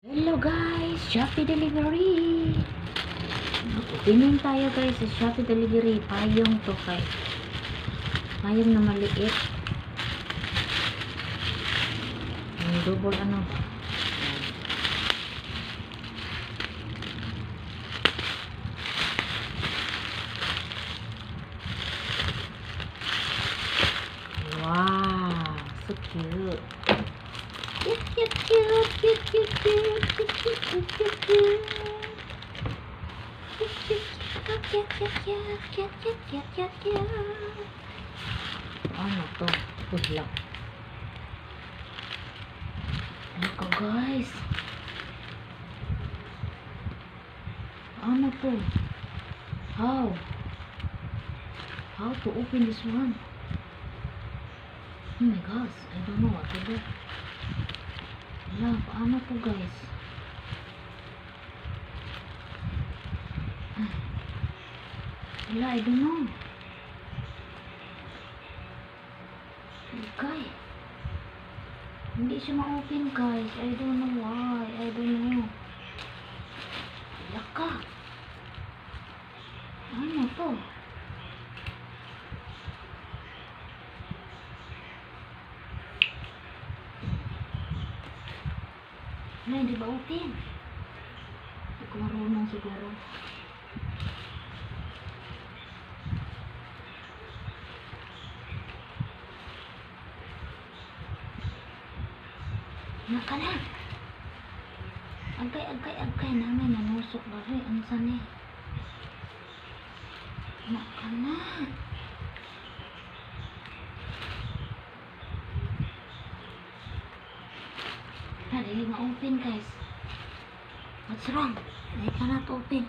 Hello guys, Shopee Delivery. Opening tayo guys sa Shopee Delivery. Payong to kay. Payong na maliit. Yung double ano. Wow, so cute. Cute, cute, cute, cute, cute, cute, cute, cute, cute, cute, cute. Ano to? Budlak. Ano ka guys? Ano to? How? How to open this one? Oh my gosh, I don't know what to do. Wala, paano to guys? Wala, I don't know. Okay. Hindi siya ma-open guys. I don't know why. I don't know. Wala ka. Ano to? Wala, hindi ba open? Hindi ko marunong siguro. Naka na. Agay namin. Nanusok ba rin? Ang sani. Naka na. Hindi ma-open guys. What's wrong? Hindi ka na to open.